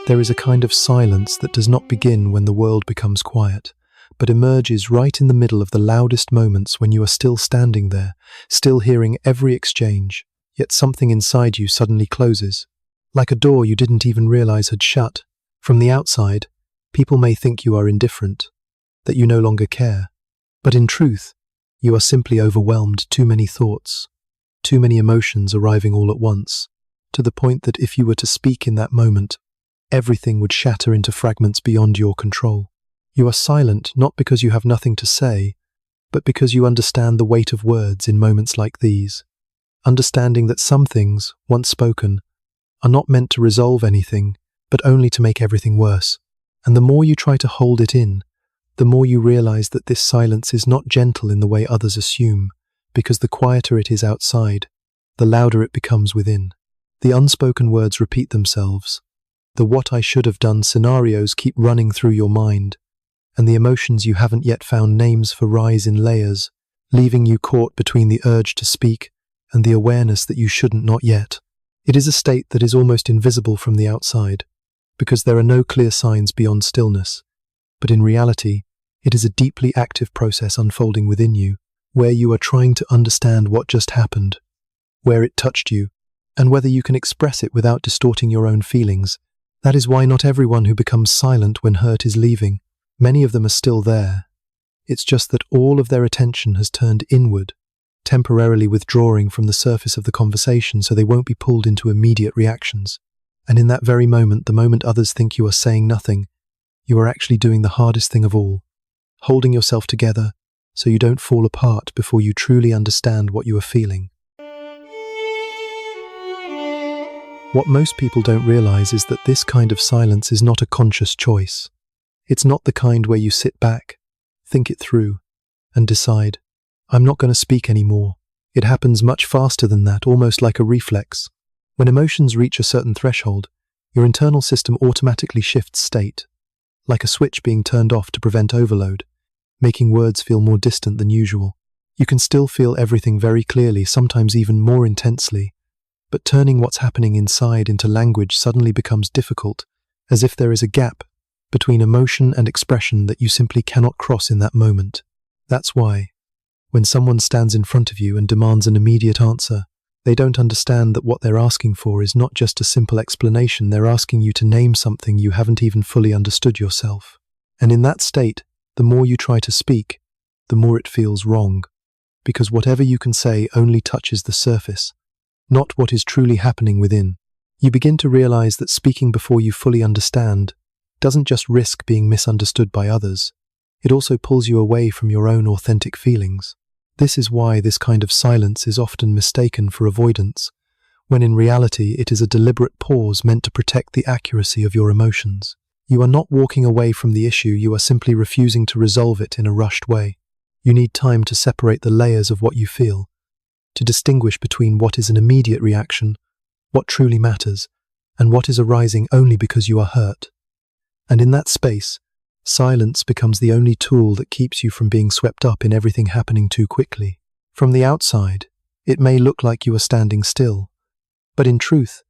There is a kind of silence that does not begin when the world becomes quiet, but emerges right in the middle of the loudest moments when you are still standing there, still hearing every exchange, yet something inside you suddenly closes, like a door you didn't even realize had shut. From the outside, people may think you are indifferent, that you no longer care, but in truth, you are simply overwhelmed. Too many thoughts, too many emotions arriving all at once, to the point that if you were to speak in that moment, everything would shatter into fragments beyond your control. You are silent not because you have nothing to say, but because you understand the weight of words in moments like these, understanding that some things, once spoken, are not meant to resolve anything, but only to make everything worse. And the more you try to hold it in, the more you realize that this silence is not gentle in the way others assume, because the quieter it is outside, the louder it becomes within. The unspoken words repeat themselves. The what I should have done scenarios keep running through your mind, and the emotions you haven't yet found names for rise in layers, leaving you caught between the urge to speak and the awareness that you shouldn't not yet. It is a state that is almost invisible from the outside, because there are no clear signs beyond stillness, but in reality, it is a deeply active process unfolding within you, where you are trying to understand what just happened, where it touched you, and whether you can express it without distorting your own feelings. That is why not everyone who becomes silent when hurt is leaving. Many of them are still there. It's just that all of their attention has turned inward, temporarily withdrawing from the surface of the conversation so they won't be pulled into immediate reactions. And in that very moment, the moment others think you are saying nothing, you are actually doing the hardest thing of all, holding yourself together so you don't fall apart before you truly understand what you are feeling. What most people don't realize is that this kind of silence is not a conscious choice. It's not the kind where you sit back, think it through, and decide, I'm not going to speak anymore. It happens much faster than that, almost like a reflex. When emotions reach a certain threshold, your internal system automatically shifts state, like a switch being turned off to prevent overload, making words feel more distant than usual. You can still feel everything very clearly, sometimes even more intensely, but turning what's happening inside into language suddenly becomes difficult, as if there is a gap between emotion and expression that you simply cannot cross in that moment. That's why, when someone stands in front of you and demands an immediate answer, they don't understand that what they're asking for is not just a simple explanation. They're asking you to name something you haven't even fully understood yourself. And in that state, the more you try to speak, the more it feels wrong, because whatever you can say only touches the surface, not what is truly happening within. You begin to realize that speaking before you fully understand doesn't just risk being misunderstood by others, it also pulls you away from your own authentic feelings. This is why this kind of silence is often mistaken for avoidance, when in reality it is a deliberate pause meant to protect the accuracy of your emotions. You are not walking away from the issue, you are simply refusing to resolve it in a rushed way. You need time to separate the layers of what you feel, to distinguish between what is an immediate reaction, what truly matters, and what is arising only because you are hurt. And in that space, silence becomes the only tool that keeps you from being swept up in everything happening too quickly. From the outside, it may look like you are standing still, but in truth,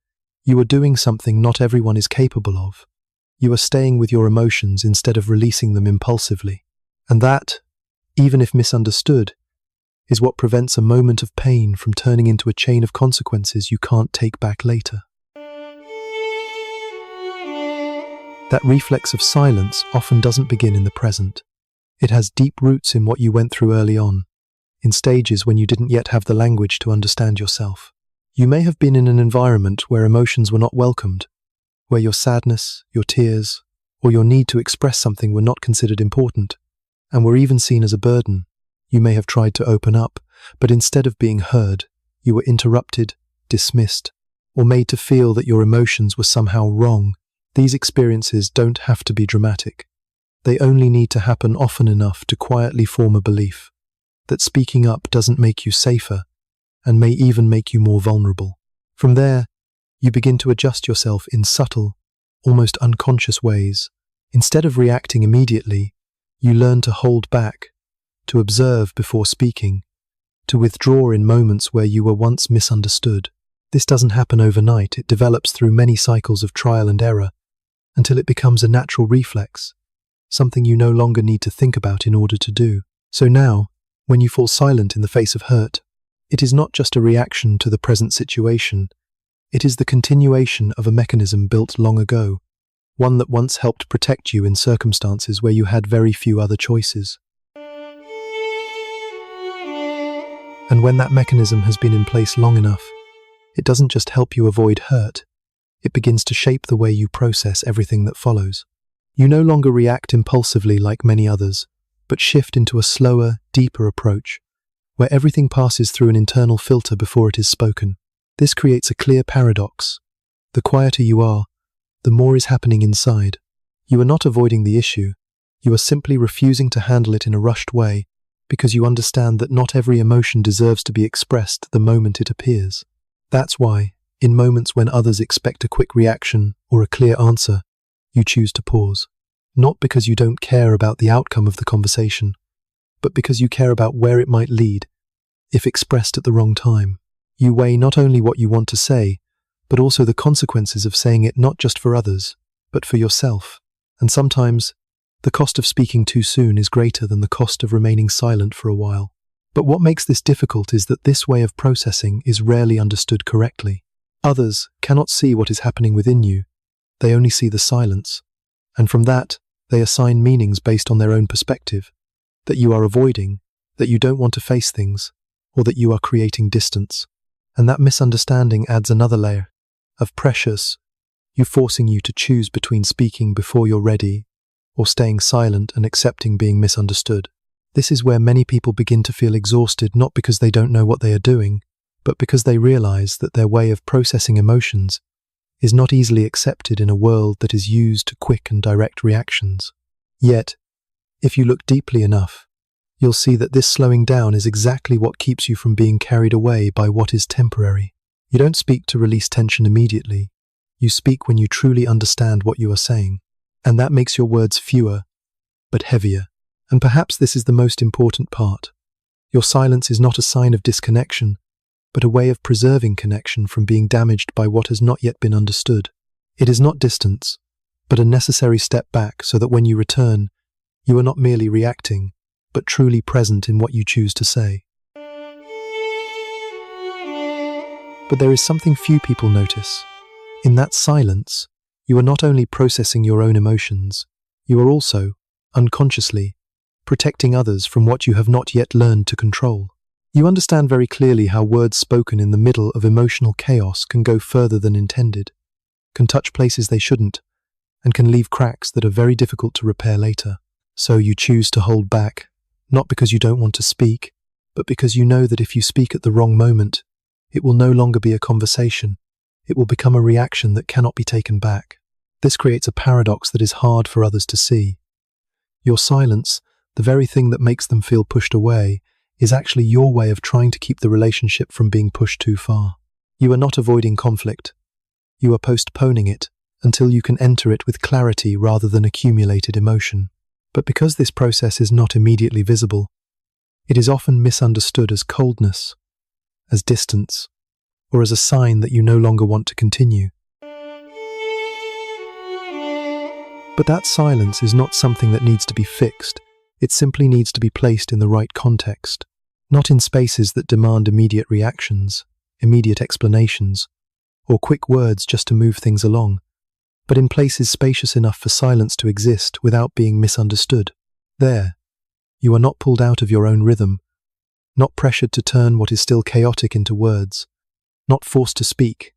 you are doing something not everyone is capable of. You are staying with your emotions instead of releasing them impulsively. And that, even if misunderstood, is what prevents a moment of pain from turning into a chain of consequences you can't take back later. That reflex of silence often doesn't begin in the present. It has deep roots in what you went through early on, in stages when you didn't yet have the language to understand yourself. You may have been in an environment where emotions were not welcomed, where your sadness, your tears, or your need to express something were not considered important, and were even seen as a burden. You may have tried to open up, but instead of being heard, you were interrupted, dismissed, or made to feel that your emotions were somehow wrong. These experiences don't have to be dramatic. They only need to happen often enough to quietly form a belief that speaking up doesn't make you safer and may even make you more vulnerable. From there, you begin to adjust yourself in subtle, almost unconscious ways. Instead of reacting immediately, you learn to hold back, to observe before speaking, to withdraw in moments where you were once misunderstood. This doesn't happen overnight. It develops through many cycles of trial and error, until it becomes a natural reflex, something you no longer need to think about in order to do. So now, when you fall silent in the face of hurt, it is not just a reaction to the present situation, it is the continuation of a mechanism built long ago, one that once helped protect you in circumstances where you had very few other choices. And when that mechanism has been in place long enough, it doesn't just help you avoid hurt, it begins to shape the way you process everything that follows. You no longer react impulsively like many others, but shift into a slower, deeper approach, where everything passes through an internal filter before it is spoken. This creates a clear paradox. The quieter you are, the more is happening inside. You are not avoiding the issue, you are simply refusing to handle it in a rushed way, because you understand that not every emotion deserves to be expressed the moment it appears. That's why, in moments when others expect a quick reaction or a clear answer, you choose to pause. Not because you don't care about the outcome of the conversation, but because you care about where it might lead, if expressed at the wrong time. You weigh not only what you want to say, but also the consequences of saying it not just for others, but for yourself. And sometimes, the cost of speaking too soon is greater than the cost of remaining silent for a while. But what makes this difficult is that this way of processing is rarely understood correctly. Others cannot see what is happening within you, they only see the silence, and from that, they assign meanings based on their own perspective, that you are avoiding, that you don't want to face things, or that you are creating distance. And that misunderstanding adds another layer of pressures, forcing you to choose between speaking before you're ready, or staying silent and accepting being misunderstood. This is where many people begin to feel exhausted, not because they don't know what they are doing, but because they realize that their way of processing emotions is not easily accepted in a world that is used to quick and direct reactions. Yet, if you look deeply enough, you'll see that this slowing down is exactly what keeps you from being carried away by what is temporary. You don't speak to release tension immediately. You speak when you truly understand what you are saying, and that makes your words fewer, but heavier. And perhaps this is the most important part. Your silence is not a sign of disconnection, but a way of preserving connection from being damaged by what has not yet been understood. It is not distance, but a necessary step back so that when you return, you are not merely reacting, but truly present in what you choose to say. But there is something few people notice. In that silence, you are not only processing your own emotions, you are also, unconsciously, protecting others from what you have not yet learned to control. You understand very clearly how words spoken in the middle of emotional chaos can go further than intended, can touch places they shouldn't, and can leave cracks that are very difficult to repair later. So you choose to hold back, not because you don't want to speak, but because you know that if you speak at the wrong moment, it will no longer be a conversation. It will become a reaction that cannot be taken back. This creates a paradox that is hard for others to see. Your silence, the very thing that makes them feel pushed away, is actually your way of trying to keep the relationship from being pushed too far. You are not avoiding conflict. You are postponing it until you can enter it with clarity rather than accumulated emotion. But because this process is not immediately visible, it is often misunderstood as coldness, as distance, or as a sign that you no longer want to continue. But that silence is not something that needs to be fixed. It simply needs to be placed in the right context, not in spaces that demand immediate reactions, immediate explanations, or quick words just to move things along, but in places spacious enough for silence to exist without being misunderstood. There, you are not pulled out of your own rhythm, not pressured to turn what is still chaotic into words, not forced to speak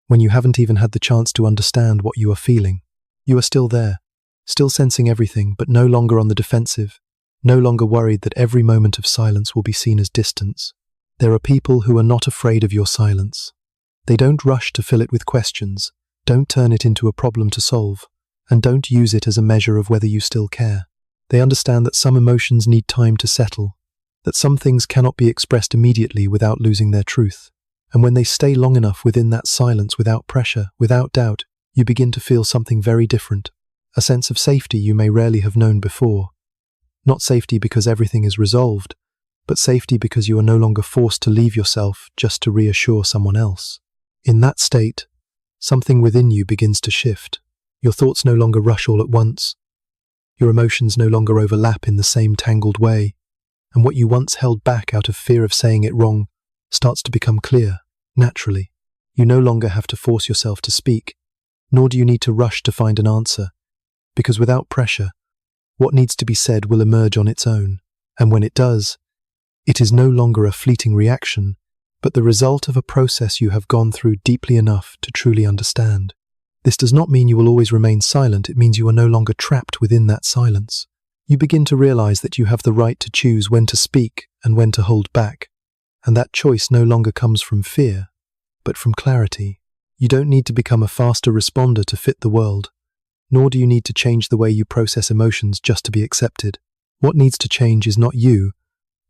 when you haven't even had the chance to understand what you are feeling. You are still there, still sensing everything, but no longer on the defensive, no longer worried that every moment of silence will be seen as distance. There are people who are not afraid of your silence. They don't rush to fill it with questions, don't turn it into a problem to solve, and don't use it as a measure of whether you still care. They understand that some emotions need time to settle, that some things cannot be expressed immediately without losing their truth. And when they stay long enough within that silence without pressure, without doubt, you begin to feel something very different, a sense of safety you may rarely have known before. Not safety because everything is resolved, but safety because you are no longer forced to leave yourself just to reassure someone else. In that state, something within you begins to shift. Your thoughts no longer rush all at once. Your emotions no longer overlap in the same tangled way, and what you once held back out of fear of saying it wrong starts to become clear, naturally. You no longer have to force yourself to speak, nor do you need to rush to find an answer, because without pressure, what needs to be said will emerge on its own, and when it does, it is no longer a fleeting reaction, but the result of a process you have gone through deeply enough to truly understand. This does not mean you will always remain silent, it means you are no longer trapped within that silence. You begin to realize that you have the right to choose when to speak and when to hold back, and that choice no longer comes from fear, but from clarity. You don't need to become a faster responder to fit the world, nor do you need to change the way you process emotions just to be accepted. What needs to change is not you,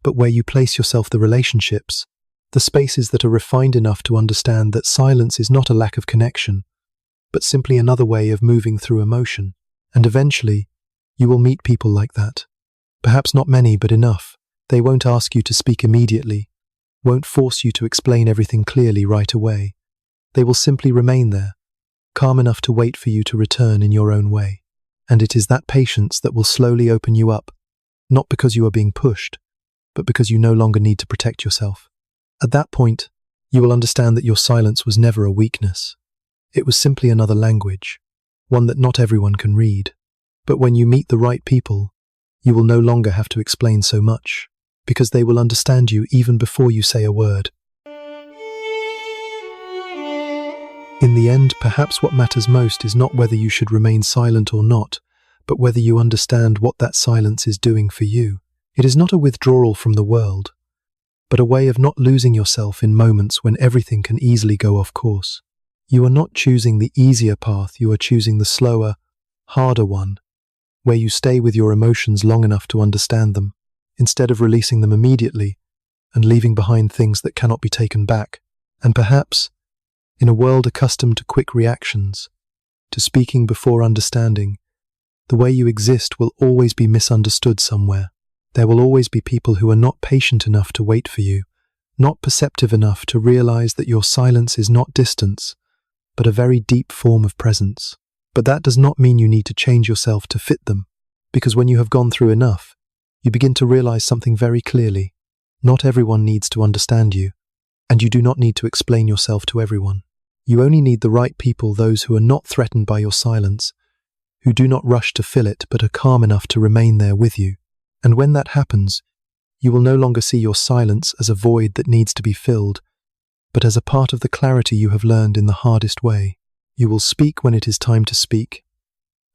but where you place yourself, the relationships, the spaces that are refined enough to understand that silence is not a lack of connection, but simply another way of moving through emotion. And eventually, you will meet people like that. Perhaps not many, but enough. They won't ask you to speak immediately, won't force you to explain everything clearly right away. They will simply remain there, calm enough to wait for you to return in your own way. And it is that patience that will slowly open you up, not because you are being pushed, but because you no longer need to protect yourself. At that point, you will understand that your silence was never a weakness. It was simply another language, one that not everyone can read. But when you meet the right people, you will no longer have to explain so much, because they will understand you even before you say a word. In the end, perhaps what matters most is not whether you should remain silent or not, but whether you understand what that silence is doing for you. It is not a withdrawal from the world, but a way of not losing yourself in moments when everything can easily go off course. You are not choosing the easier path, you are choosing the slower, harder one, where you stay with your emotions long enough to understand them, instead of releasing them immediately and leaving behind things that cannot be taken back. And perhaps, in a world accustomed to quick reactions, to speaking before understanding, the way you exist will always be misunderstood somewhere. There will always be people who are not patient enough to wait for you, not perceptive enough to realize that your silence is not distance, but a very deep form of presence. But that does not mean you need to change yourself to fit them, because when you have gone through enough, you begin to realize something very clearly. Not everyone needs to understand you, and you do not need to explain yourself to everyone. You only need the right people, those who are not threatened by your silence, who do not rush to fill it but are calm enough to remain there with you. And when that happens, you will no longer see your silence as a void that needs to be filled, but as a part of the clarity you have learned in the hardest way. You will speak when it is time to speak,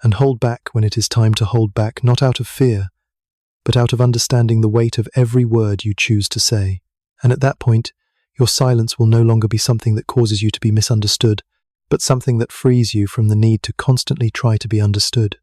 and hold back when it is time to hold back, not out of fear, but out of understanding the weight of every word you choose to say. And at that point, your silence will no longer be something that causes you to be misunderstood, but something that frees you from the need to constantly try to be understood.